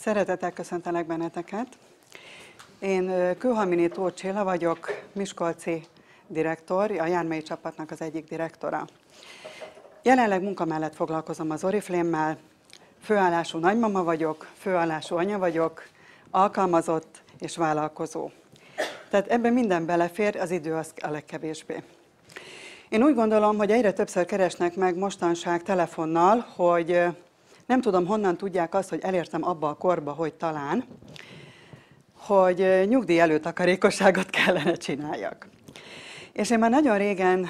Szeretettel köszöntelek benneteket. Én Kőhalmini Tóth Csilla vagyok, miskolci direktor, a Jármely csapatnak az egyik direktora. Jelenleg munka mellett foglalkozom az Oriflame-mel, főállású nagymama vagyok, főállású anya vagyok, alkalmazott és vállalkozó. Tehát ebben minden belefér, az idő az a legkevésbé. Én úgy gondolom, hogy egyre többször keresnek meg mostanság telefonnal, hogy nem tudom, honnan tudják azt, hogy elértem abba a korba, hogy talán, hogy nyugdíj előtakarékosságot kellene csináljak. És én már nagyon régen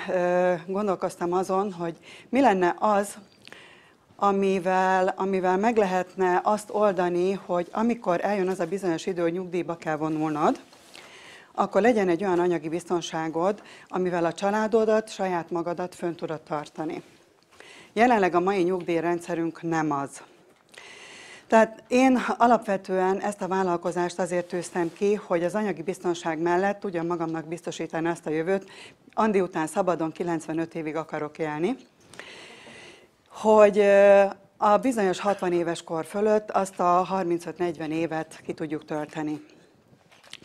gondolkoztam azon, hogy mi lenne az, amivel meg lehetne azt oldani, hogy amikor eljön az a bizonyos idő, hogy nyugdíjba kell vonulnod, akkor legyen egy olyan anyagi biztonságod, amivel a családodat, saját magadat fönn tudod tartani. Jelenleg a mai nyugdíjrendszerünk nem az. Tehát én alapvetően ezt a vállalkozást azért tűztem ki, hogy az anyagi biztonság mellett tudjam magamnak biztosítani ezt a jövőt. Andi után szabadon 95 évig akarok élni, hogy a bizonyos 60 éves kor fölött azt a 35-40 évet ki tudjuk tölteni.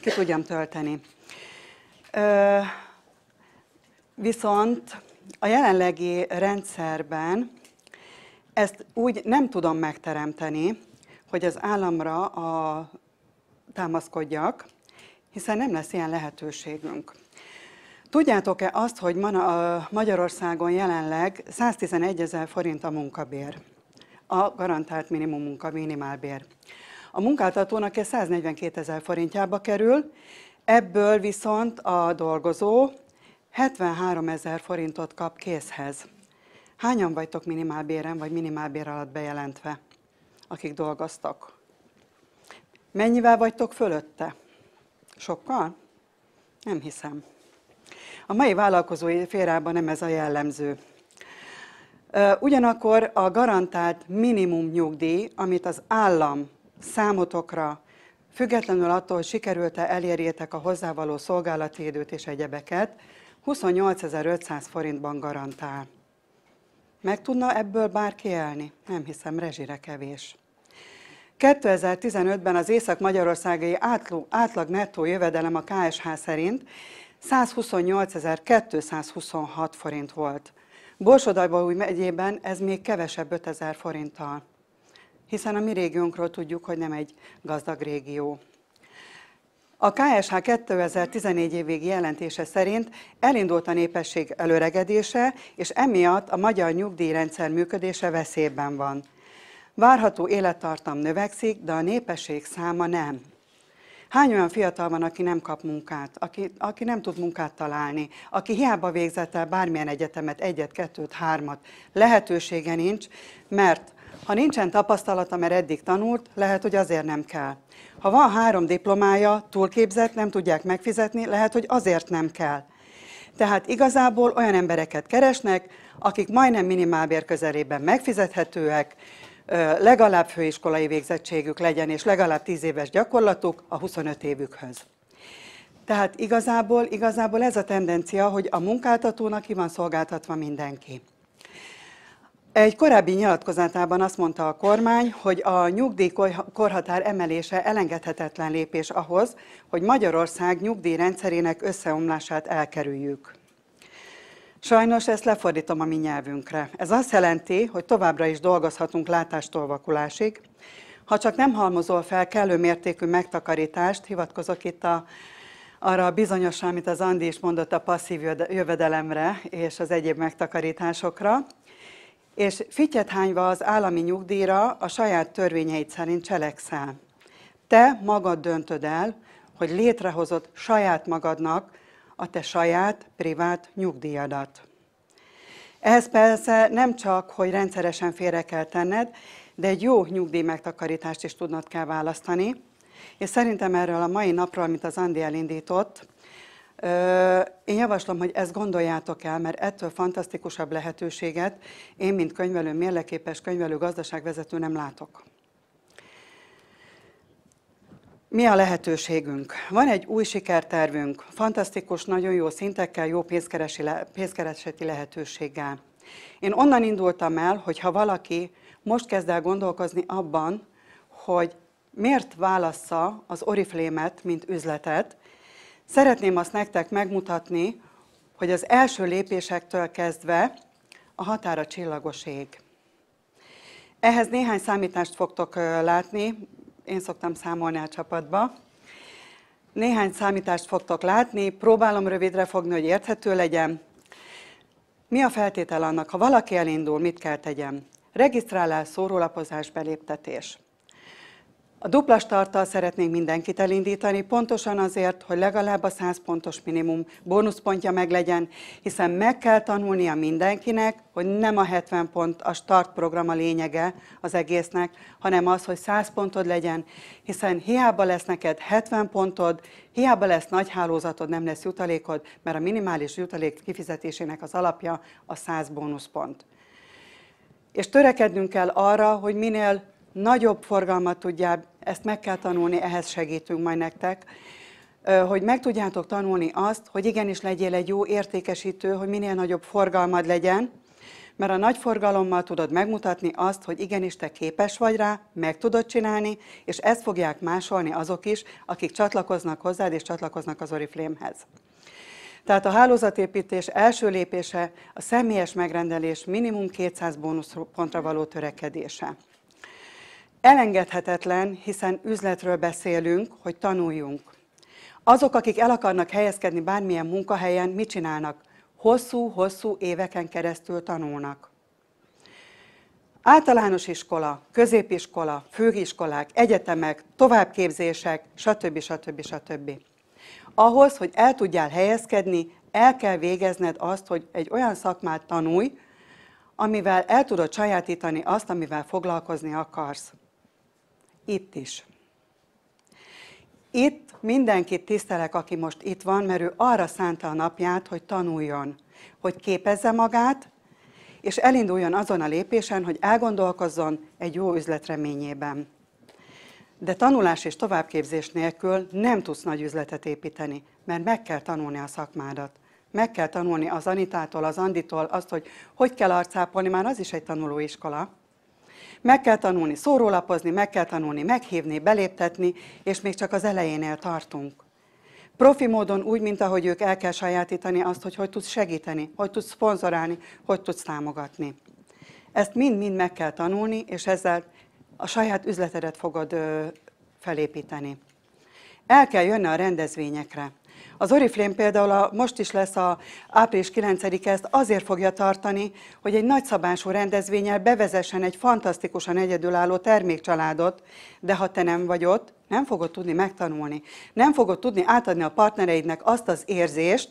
Ki tudjam tölteni. Viszont a jelenlegi rendszerben ezt úgy nem tudom megteremteni, hogy az államra támaszkodjak, hiszen nem lesz ilyen lehetőségünk. Tudjátok-e azt, hogy Magyarországon jelenleg 111 000 forint a munkabér, a garantált minimálbér. A munkáltatónak ez 142 000 forintjába kerül, ebből viszont a dolgozó 73 000 forintot kap készhez. Hányan vagytok minimálbéren vagy minimálbér alatt bejelentve, akik dolgoztok? Mennyivel vagytok fölötte? Sokkal? Nem hiszem. A mai vállalkozói szférában nem ez a jellemző. Ugyanakkor a garantált minimum nyugdíj, amit az állam számotokra, függetlenül attól, hogy sikerült-e elérjétek a hozzávaló szolgálati időt és egyebeket, 28 500 forintban garantál. Meg tudna ebből bárki élni? Nem hiszem, rezsire kevés. 2015-ben az észak-magyarországi átlag nettó jövedelem a KSH szerint 128 226 forint volt. Borsod-Abaúj megyében ez még kevesebb 5000 forinttal, hiszen a mi régiónkról tudjuk, hogy nem egy gazdag régió. A KSH 2014 év végi jelentése szerint elindult a népesség előregedése, és emiatt a magyar nyugdíjrendszer működése veszélyben van. Várható élettartam növekszik, de a népesség száma nem. Hány olyan fiatal van, aki nem kap munkát, aki nem tud munkát találni, aki hiába végzett el bármilyen egyetemet, egyet, kettőt, hármat, lehetősége nincs, mert ha nincsen tapasztalata, mert eddig tanult, lehet, hogy azért nem kell. Ha van 3 diplomája, túlképzett, nem tudják megfizetni, lehet, hogy azért nem kell. Tehát igazából olyan embereket keresnek, akik majdnem minimálbér közelében megfizethetőek, legalább főiskolai végzettségük legyen, és legalább 10 éves gyakorlatuk a 25 évükhöz. Tehát igazából ez a tendencia, hogy a munkáltatónak ki van szolgáltatva mindenki. Egy korábbi nyilatkozatában azt mondta a kormány, hogy a nyugdíjkorhatár emelése elengedhetetlen lépés ahhoz, hogy Magyarország nyugdíjrendszerének összeomlását elkerüljük. Sajnos ezt lefordítom a mi nyelvünkre. Ez azt jelenti, hogy továbbra is dolgozhatunk látástól vakulásig, ha csak nem halmozol fel kellő mértékű megtakarítást, hivatkozok itt arra a bizonyosra, amit az Andi is mondott, a passzív jövedelemre és az egyéb megtakarításokra, és fittyet hányva az állami nyugdíjra a saját törvényeid szerint cselekszel. Te magad döntöd el, hogy létrehozod saját magadnak a te saját, privát nyugdíjadat. Ehhez persze nem csak, hogy rendszeresen félre kell tenned, de egy jó nyugdíj megtakarítást is tudnod kell választani, és szerintem erről a mai napról, amit az Andi elindított, én javaslom, hogy ezt gondoljátok el, mert ettől fantasztikusabb lehetőséget én, mint könyvelő, mérleképes könyvelő, gazdaságvezető nem látok. Mi a lehetőségünk? Van egy új sikertervünk, fantasztikus, nagyon jó szintekkel, jó pénzkereseti lehetőséggel. Én onnan indultam el, hogy ha valaki most kezd el gondolkozni abban, hogy miért válassza az Oriflame-et, mint üzletet, szeretném azt nektek megmutatni, hogy az első lépésektől kezdve a határ a csillagos ég. Ehhez néhány számítást fogtok látni, én szoktam számolni a csapatba. Néhány számítást fogtok látni, próbálom rövidre fogni, hogy érthető legyen. Mi a feltétel annak, ha valaki elindul, mit kell tegyen? Regisztrálás, szórólapozás, beléptetés. A dupla starttal szeretnénk mindenkit elindítani, pontosan azért, hogy legalább a 100 pontos minimum bónuszpontja meglegyen, hiszen meg kell tanulnia mindenkinek, hogy nem a 70 pont a startprogram a lényege az egésznek, hanem az, hogy 100 pontod legyen, hiszen hiába lesz neked 70 pontod, hiába lesz nagy hálózatod, nem lesz jutalékod, mert a minimális jutalék kifizetésének az alapja a 100 bónuszpont. És törekednünk kell arra, hogy minél nagyobb forgalmat tudjál, ezt meg kell tanulni, ehhez segítünk majd nektek, hogy meg tudjátok tanulni azt, hogy igenis legyél egy jó értékesítő, hogy minél nagyobb forgalmad legyen, mert a nagy forgalommal tudod megmutatni azt, hogy igenis te képes vagy rá, meg tudod csinálni, és ezt fogják másolni azok is, akik csatlakoznak hozzád és csatlakoznak az Oriflame-hez. Tehát a hálózatépítés első lépése a személyes megrendelés minimum 200 bónuszpontra való törekedése. Elengedhetetlen, hiszen üzletről beszélünk, hogy tanuljunk. Azok, akik el akarnak helyezkedni bármilyen munkahelyen, mit csinálnak? Hosszú-hosszú éveken keresztül tanulnak. Általános iskola, középiskola, főiskolák, egyetemek, továbbképzések, stb. Ahhoz, hogy el tudjál helyezkedni, el kell végezned azt, hogy egy olyan szakmát tanulj, amivel el tudod sajátítani azt, amivel foglalkozni akarsz. Itt is. Itt mindenkit tisztelek, aki most itt van, mert ő arra szánta a napját, hogy tanuljon, hogy képezze magát, és elinduljon azon a lépésen, hogy elgondolkozzon egy jó üzlet reményében. De tanulás és továbbképzés nélkül nem tudsz nagy üzletet építeni, mert meg kell tanulni a szakmádat. Meg kell tanulni az Anitától, az Anditól azt, hogy kell arcápolni, már az is egy tanulóiskola. Meg kell tanulni szórólapozni, meg kell tanulni meghívni, beléptetni, és még csak az elejénél tartunk. Profi módon úgy, mint ahogy ők, el kell sajátítani azt, hogy tudsz segíteni, hogy tudsz szponzorálni, hogy tudsz támogatni. Ezt mind-mind meg kell tanulni, és ezzel a saját üzletedet fogod felépíteni. El kell jönni a rendezvényekre. Az Oriflame például most is lesz április 9-e, ezt azért fogja tartani, hogy egy nagyszabású rendezvénnyel bevezessen egy fantasztikusan egyedülálló termékcsaládot, de ha te nem vagy ott, nem fogod tudni megtanulni. Nem fogod tudni átadni a partnereidnek azt az érzést,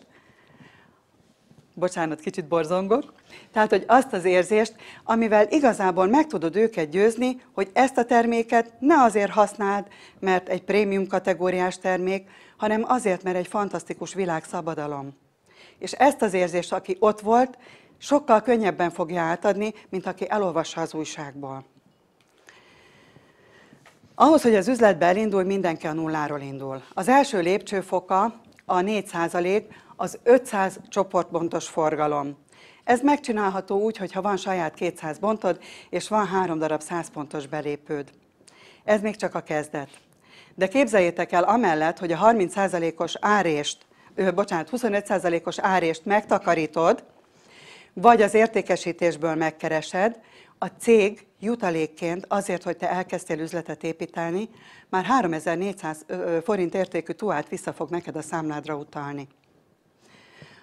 bocsánat, kicsit borzongok, tehát, hogy azt az érzést, amivel igazából meg tudod őket győzni, hogy ezt a terméket ne azért használd, mert egy prémium kategóriás termék, hanem azért, mert egy fantasztikus világszabadalom. És ezt az érzést, aki ott volt, sokkal könnyebben fogja átadni, mint aki elolvassa az újságból. Ahhoz, hogy az üzletbe elindulj, mindenki a nulláról indul. Az első lépcsőfoka a 4%, az 500 csoportbontos forgalom. Ez megcsinálható úgy, hogyha van saját 200 bontod, és van 3 darab 100 pontos belépőd. Ez még csak a kezdet. De képzeljétek el, amellett, hogy a 30%-os árést, 25%-os árést megtakarítod, vagy az értékesítésből megkeresed, a cég jutalékként azért, hogy te elkezdtél üzletet építeni, már 3400 forint értékű tuát vissza fog neked a számládra utalni.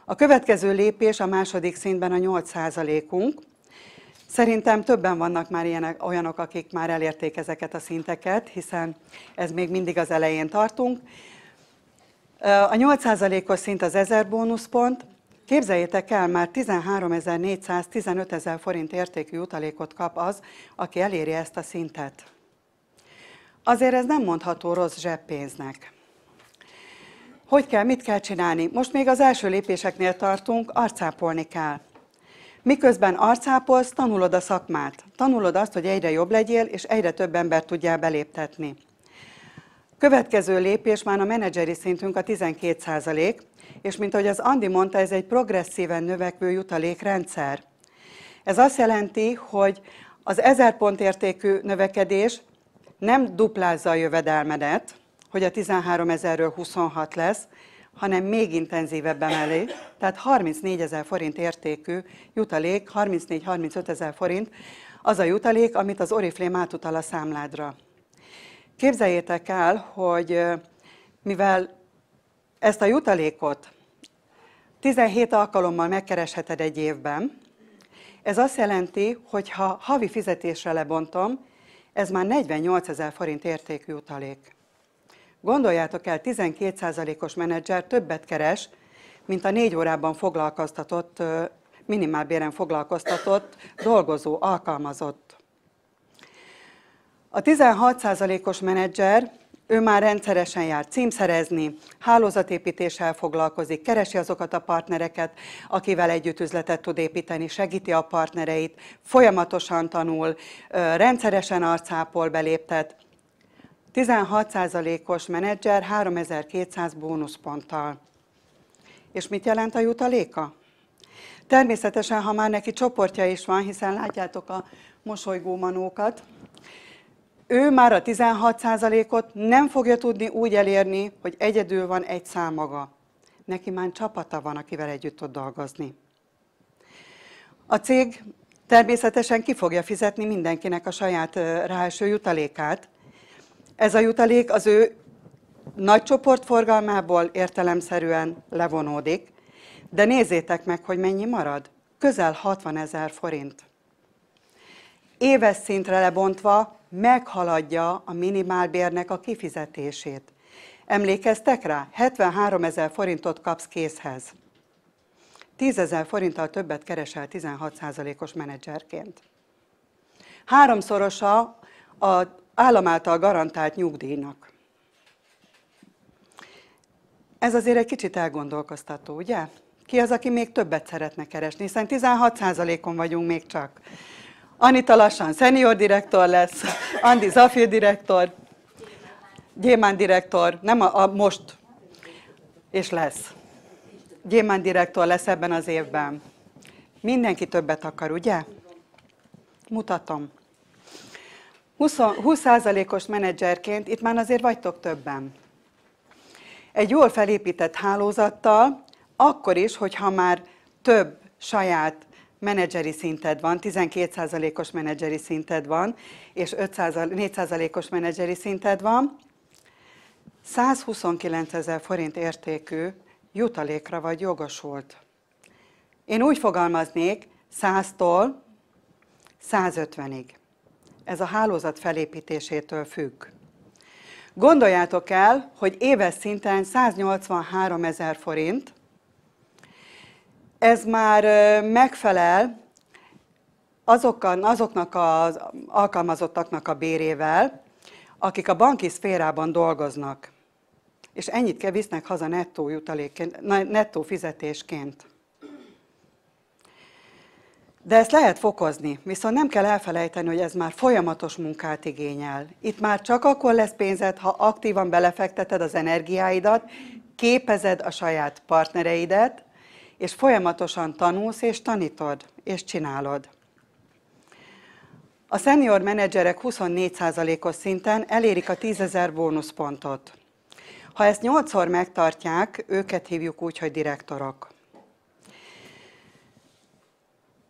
A következő lépés a második szintben a 8%-unk. Szerintem többen vannak már olyanok, akik már elérték ezeket a szinteket, hiszen ez még mindig az elején tartunk. A 8%-os szint az 1000 bónuszpont. Képzeljétek el, már 13.400, 15.000 forint értékű jutalékot kap az, aki eléri ezt a szintet. Azért ez nem mondható rossz zseppénznek. Mit kell csinálni? Most még az első lépéseknél tartunk, arcápolni kell. Miközben arcápolsz, tanulod a szakmát. Tanulod azt, hogy egyre jobb legyél, és egyre több embert tudjál beléptetni. Következő lépés már a menedzseri szintünk a 12%, és mint ahogy az Andi mondta, ez egy progresszíven növekvő jutalékrendszer. Ez azt jelenti, hogy az 1000 pont értékű növekedés nem duplázza a jövedelmedet, hogy a 13 000-ről 26 lesz, hanem még intenzívebb emeli, tehát 34 000 forint értékű jutalék, 34-35 000 forint, az a jutalék, amit az Oriflame átutal a számládra. Képzeljétek el, hogy mivel ezt a jutalékot 17 alkalommal megkeresheted egy évben, ez azt jelenti, hogy ha havi fizetésre lebontom, ez már 48 000 forint értékű jutalék. Gondoljátok el, 12%-os menedzser többet keres, mint a 4 órában foglalkoztatott, minimálbéren foglalkoztatott, dolgozó, alkalmazott. A 16%-os menedzser, ő már rendszeresen jár címszerezni, hálózatépítéssel foglalkozik, keresi azokat a partnereket, akivel együtt üzletet tud építeni, segíti a partnereit, folyamatosan tanul, rendszeresen arcápol, beléptet. 16%-os menedzser 3200 bónuszponttal. És mit jelent a jutaléka? Természetesen, ha már neki csoportja is van, hiszen látjátok a mosolygó manókat, ő már a 16%-ot nem fogja tudni úgy elérni, hogy egyedül van egy számmaga. Neki már csapata van, akivel együtt tud dolgozni. A cég természetesen ki fogja fizetni mindenkinek a saját ráeső jutalékát. Ez a jutalék az ő nagy csoportforgalmából értelemszerűen levonódik, de nézzétek meg, hogy mennyi marad. Közel 60 000 forint. Éves szintre lebontva meghaladja a minimálbérnek a kifizetését. Emlékeztek rá? 73 000 forintot kapsz készhez. 10 000 forinttal többet keresel 16%-os menedzserként. Háromszorosa az állam által garantált nyugdíjnak. Ez azért egy kicsit elgondolkoztató, ugye? Ki az, aki még többet szeretne keresni, hiszen 16%-on vagyunk még csak. Anita lassan senior direktor lesz, Andi Zafir direktor, Gyémánt direktor, nem most, és lesz. Gyémánt direktor lesz ebben az évben. Mindenki többet akar, ugye? Mutatom. 20%-os menedzserként itt már azért vagytok többen. Egy jól felépített hálózattal, akkor is, hogyha már több saját menedzseri szinted van, 12%-os menedzseri szinted van, és 4%-os menedzseri szinted van, 129 000 forint értékű jutalékra vagy jogosult. Én úgy fogalmaznék, 100-tól 150-ig. Ez a hálózat felépítésétől függ. Gondoljátok el, hogy éves szinten 183 000 forint, ez már megfelel azoknak az alkalmazottaknak a bérével, akik a banki szférában dolgoznak, és ennyit visznek haza nettó fizetésként. De ezt lehet fokozni, viszont nem kell elfelejteni, hogy ez már folyamatos munkát igényel. Itt már csak akkor lesz pénzed, ha aktívan belefekteted az energiáidat, képezed a saját partnereidet, és folyamatosan tanulsz és tanítod, és csinálod. A senior menedzserek 24%-os szinten elérik a 10 000 bónuszpontot. Ha ezt 8-szor megtartják, őket hívjuk úgy, hogy direktorok.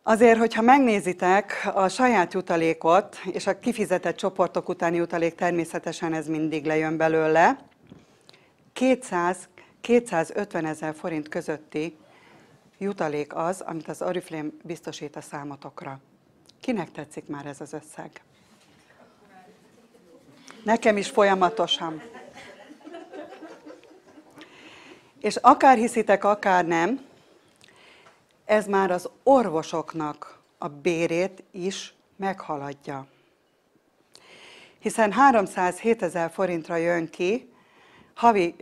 Azért, hogyha megnézitek a saját jutalékot, és a kifizetett csoportok utáni jutalék, természetesen ez mindig lejön belőle, 200-250 000 forint közötti jutalék az, amit az Oriflame biztosít a számotokra. Kinek tetszik már ez az összeg? Nekem is folyamatosan. És akár hiszitek, akár nem, ez már az orvosoknak a bérét is meghaladja. Hiszen 307 000 forintra jön ki havi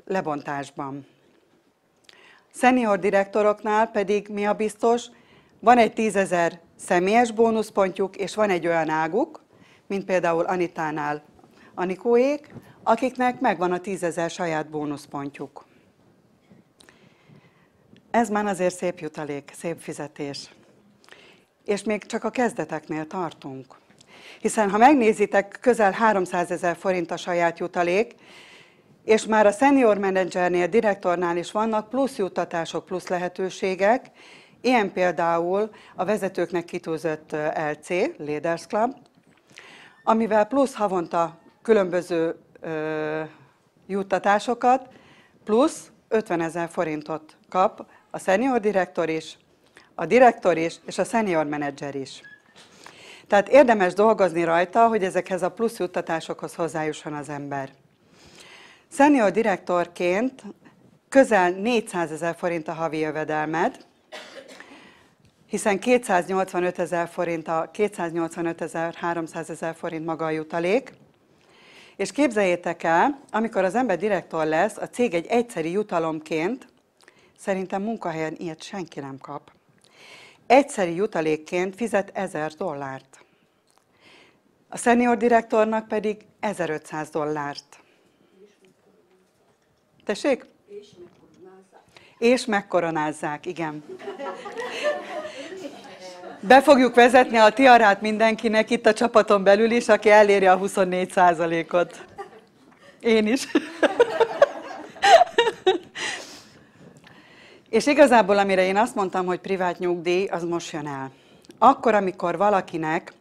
lebontásban. Senior direktoroknál pedig mi a biztos? Van egy 10 000 személyes bónuszpontjuk, és van egy olyan águk, mint például Anitánál Anikóék, akiknek megvan a 10 000 saját bónuszpontjuk. Ez már azért szép jutalék, szép fizetés. És még csak a kezdeteknél tartunk. Hiszen ha megnézitek, közel 300 000 forint a saját jutalék, és már a senior menedzsernél, direktornál is vannak plusz juttatások, plusz lehetőségek, ilyen például a vezetőknek kitűzött LC, Leaders Club, amivel plusz havonta különböző juttatásokat, plusz 50 000 forintot kap a senior direktor is, a direktor is, és a senior menedzser is. Tehát érdemes dolgozni rajta, hogy ezekhez a plusz juttatásokhoz hozzájusson az ember. Senior direktorként közel 400 000 forint a havi jövedelmed, hiszen 285 000 forint, 300 000 forint maga a jutalék. És képzeljétek el, amikor az ember direktor lesz, a cég egy egyszeri jutalomként, szerintem munkahelyen ilyet senki nem kap, egyszeri jutalékként fizet $1000. A senior direktornak pedig $1500. Tessék? És megkoronázzák, igen. Be fogjuk vezetni a tiarát mindenkinek itt a csapaton belül is, aki eléri a 24%-ot. Én is. És igazából, amire én azt mondtam, hogy privát nyugdíj, az most jön el. Akkor, amikor valakinek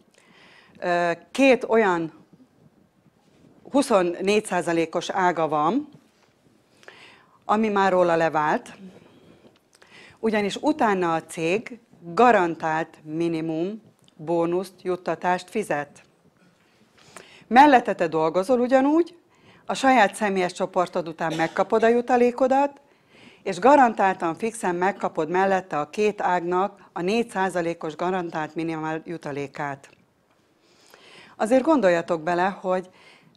két olyan 24%-os ága van, ami már róla levált, ugyanis utána a cég garantált minimum bónuszt, juttatást fizet. Mellette te dolgozol ugyanúgy, a saját személyes csoportod után megkapod a jutalékodat, és garantáltan fixen megkapod mellette a két ágnak a 4%-os garantált minimál jutalékát. Azért gondoljatok bele, hogy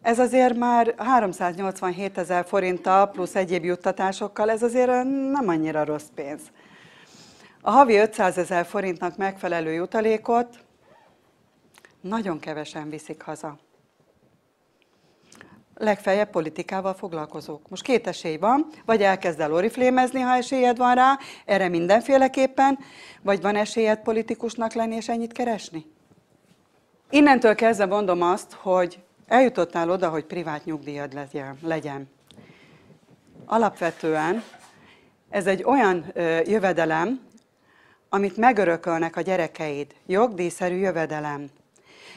ez azért már 387 000 forinttal plusz egyéb juttatásokkal, ez azért nem annyira rossz pénz. A havi 500 000 forintnak megfelelő jutalékot nagyon kevesen viszik haza. Legfeljebb politikával foglalkozók. Most két esély van, vagy elkezd el oriflémezni, ha esélyed van rá, erre mindenféleképpen, vagy van esélyed politikusnak lenni és ennyit keresni. Innentől kezdve mondom azt, hogy eljutottál oda, hogy privát nyugdíjad legyen. Alapvetően ez egy olyan jövedelem, amit megörökölnek a gyerekeid, jogdíjszerű jövedelem.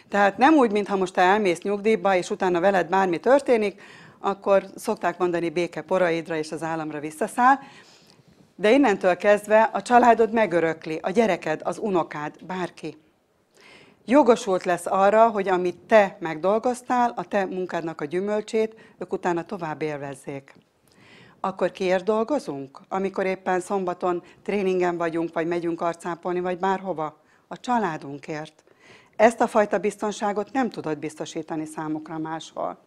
Tehát nem úgy, mintha most te elmész nyugdíjba, és utána veled bármi történik, akkor szokták mondani béke poraidra, és az államra visszaszáll, de innentől kezdve a családod megörökli, a gyereked, az unokád, bárki. Jogosult lesz arra, hogy amit te megdolgoztál, a te munkádnak a gyümölcsét, ők utána tovább élvezzék. Akkor kiért dolgozunk? Amikor éppen szombaton tréningen vagyunk, vagy megyünk arcápolni, vagy bárhova? A családunkért. Ezt a fajta biztonságot nem tudod biztosítani számukra máshol.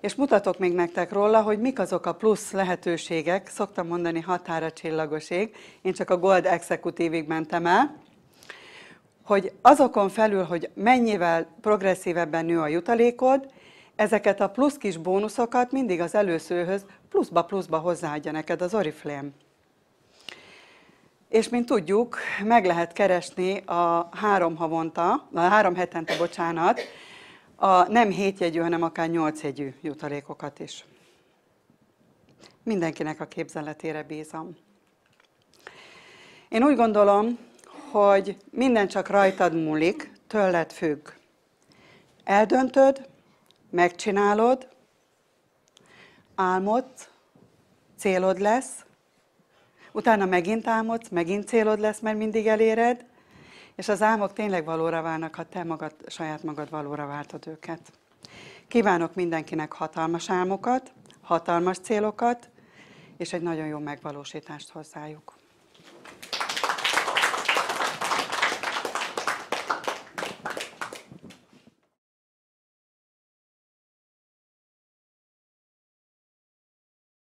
És mutatok még nektek róla, hogy mik azok a plusz lehetőségek, szoktam mondani határa csillagosig, én csak a Gold Executive-ig mentem el, hogy azokon felül, hogy mennyivel progresszívebben nő a jutalékod, ezeket a plusz kis bónuszokat mindig az előzőhöz pluszba hozzáadja neked az Oriflame. És mint tudjuk, meg lehet keresni a 3 hetente, a nem 7 jegyű, hanem akár 8 jegyű jutalékokat is. Mindenkinek a képzeletére bízom. Én úgy gondolom, hogy minden csak rajtad múlik, tőled függ. Eldöntöd, megcsinálod, álmodsz, célod lesz, utána megint álmodsz, megint célod lesz, mert mindig eléred, és az álmok tényleg valóra válnak, ha te saját magad valóra váltod őket. Kívánok mindenkinek hatalmas álmokat, hatalmas célokat, és egy nagyon jó megvalósítást hozzájuk.